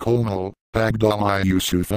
Colonel Abdullahi Yusuf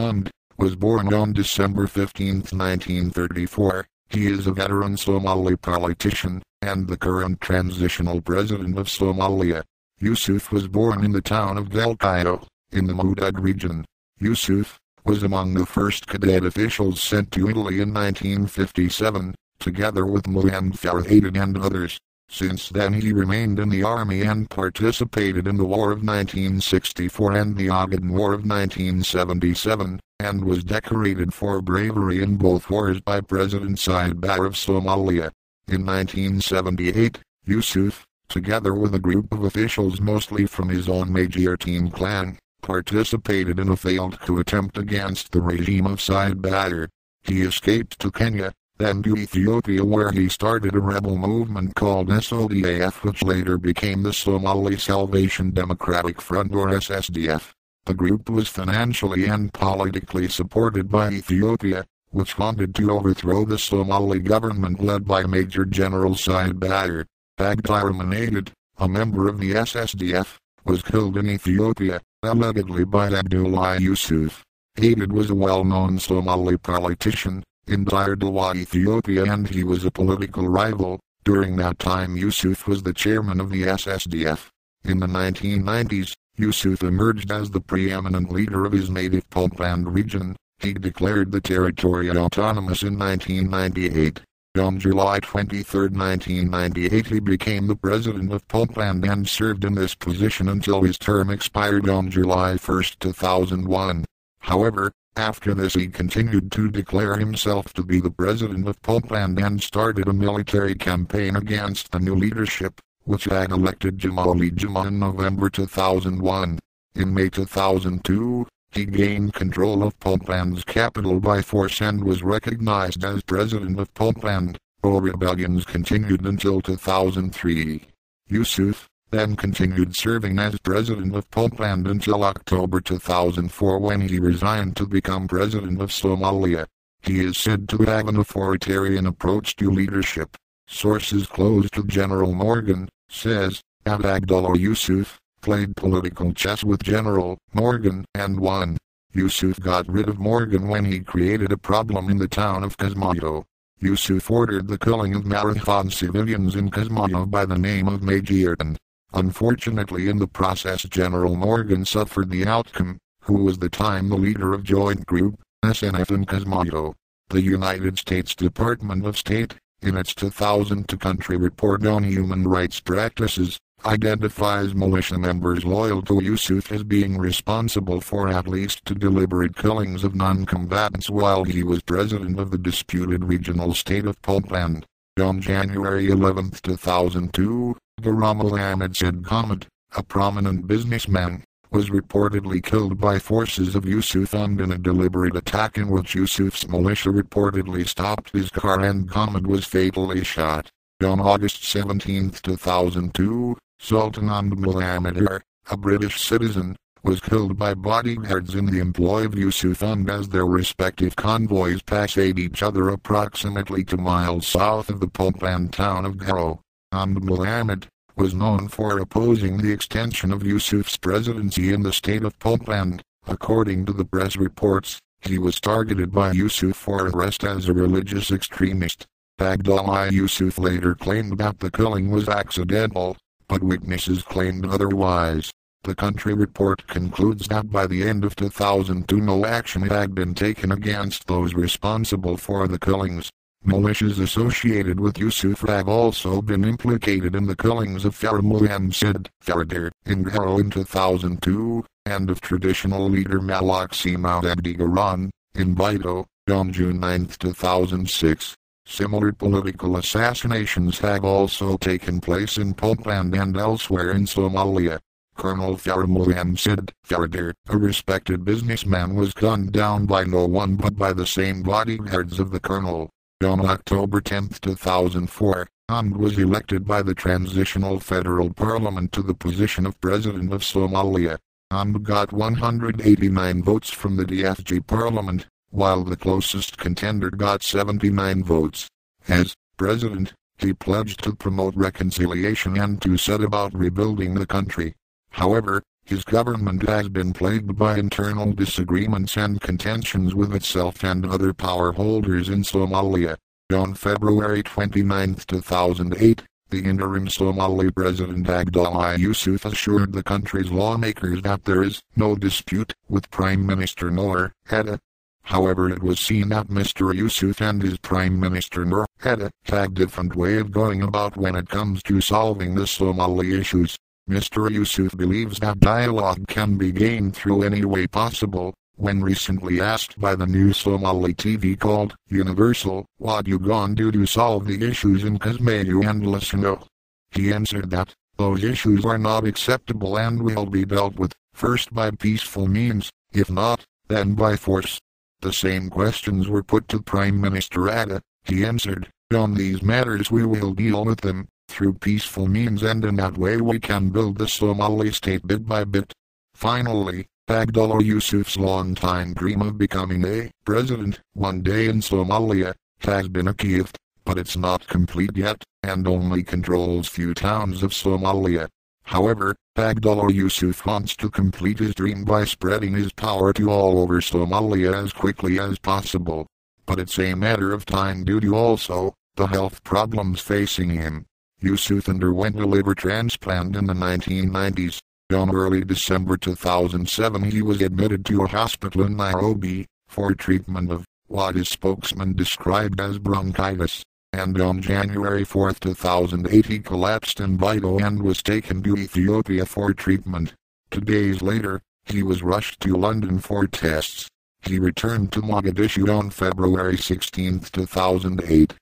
was born on December 15, 1934. He is a veteran Somali politician and the current transitional president of Somalia. Yusuf was born in the town of Galkayo, in the Mudug region. Yusuf was among the first cadet officials sent to Italy in 1957, together with Muhammad Farhadi and others. Since then he remained in the army and participated in the War of 1964 and the Ogaden War of 1977, and was decorated for bravery in both wars by President Siad Barre of Somalia. In 1978, Yusuf, together with a group of officials mostly from his own Major Team clan, participated in a failed coup attempt against the regime of Siad Barre. He escaped to Kenya, then to Ethiopia, where he started a rebel movement called SODAF, which later became the Somali Salvation Democratic Front or SSDF. The group was financially and politically supported by Ethiopia, which wanted to overthrow the Somali government led by Major General Siad Barre. Abdullahi, a member of the SSDF, was killed in Ethiopia, allegedly by Abdullahi Yusuf. Aidid was a well-known Somali politician in Dardawa, Ethiopia, and he was a political rival. During that time Yusuf was the chairman of the SSDF. In the 1990s, Yusuf emerged as the preeminent leader of his native Puntland region. He declared the territory autonomous in 1998. On July 23, 1998 he became the president of Puntland and served in this position until his term expired on July 1, 2001. However, after this he continued to declare himself to be the president of Puntland and started a military campaign against the new leadership, which had elected Jamali Juma in November 2001. In May 2002, he gained control of Puntland's capital by force and was recognized as president of Puntland. Rebellions continued until 2003. Yusuf then continued serving as president of Puntland until October 2004, when he resigned to become president of Somalia. He is said to have an authoritarian approach to leadership. Sources close to General Morgan says Abdullahi Yusuf played political chess with General Morgan and won. Yusuf got rid of Morgan when he created a problem in the town of Kismayo. Yusuf ordered the killing of Marathon civilians in Kismayo by the name of Majirtan. Unfortunately, in the process General Morgan suffered the outcome, who was the time the leader of Joint Group SNF in Kismayo. The United States Department of State, in its 2002 country report on human rights practices, identifies militia members loyal to Yusuf as being responsible for at least 2 deliberate killings of non-combatants while he was president of the disputed regional state of Puntland. On January 11, 2002, Garamal Ahmed Said Khamid, a prominent businessman, was reportedly killed by forces of Yusuf in a deliberate attack in which Yusuf's militia reportedly stopped his car and Khamid was fatally shot. On August 17, 2002, Sultan Ahmed Mohammed, a British citizen, was killed by bodyguards in the employ of Yusuf as their respective convoys passed each other approximately 2 miles south of the Puntland town of Garo. Ahmed Mohammed was known for opposing the extension of Yusuf's presidency in the state of Puntland. According to the press reports, he was targeted by Yusuf for arrest as a religious extremist. Abdullahi Yusuf later claimed that the killing was accidental, but witnesses claimed otherwise. The country report concludes that by the end of 2002 no action had been taken against those responsible for the killings. Militias associated with Yusuf have also been implicated in the killings of Farah Muhammad Said Farder in Garo in 2002, and of traditional leader Malak Simaud Abdigaran in Bido on June 9, 2006. Similar political assassinations have also taken place in Puntland and elsewhere in Somalia. Colonel Farah Muhammad Said Farder, a respected businessman, was gunned down by no one but by the same bodyguards of the colonel. On October 10, 2004, Ahmed was elected by the Transitional Federal Parliament to the position of President of Somalia. Ahmed got 189 votes from the DFG Parliament, while the closest contender got 79 votes. As president, he pledged to promote reconciliation and to set about rebuilding the country. However, His government has been plagued by internal disagreements and contentions with itself and other power holders in Somalia. On February 29, 2008, the interim Somali President Abdullahi Yusuf assured the country's lawmakers that there is no dispute with Prime Minister Noor Hadda. However, it was seen that Mr. Yusuf and his Prime Minister Noor Hadda have a different way of going about when it comes to solving the Somali issues. Mr. Yusuf believes that dialogue can be gained through any way possible. When recently asked by the new Somali TV called Universal, "What you gonna do to solve the issues in Kismayu and Lasino?" he answered that those issues are not acceptable and will be dealt with, first by peaceful means, if not, then by force. The same questions were put to Prime Minister Hadda. He answered, "On these matters we will deal with them through peaceful means, and in that way we can build the Somali state bit by bit." Finally, Abdullahi Yusuf's long-time dream of becoming a president one day in Somalia has been achieved, but it's not complete yet, and only controls few towns of Somalia. However, Abdullahi Yusuf wants to complete his dream by spreading his power to all over Somalia as quickly as possible. But it's a matter of time due to also the health problems facing him. Yusuf underwent a liver transplant in the 1990s. On early December 2007 he was admitted to a hospital in Nairobi for treatment of what his spokesman described as bronchitis, and on January 4, 2008 he collapsed in Bito and was taken to Ethiopia for treatment. 2 days later, he was rushed to London for tests. He returned to Mogadishu on February 16, 2008.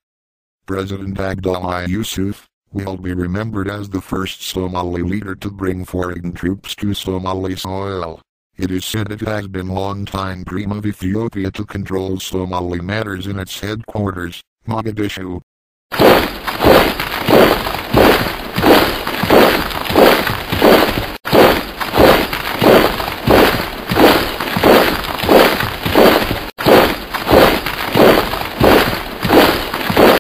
President Abdullahi Yusuf will be remembered as the first Somali leader to bring foreign troops to Somali soil. It is said it has been a long-time dream of Ethiopia to control Somali matters in its headquarters, Mogadishu.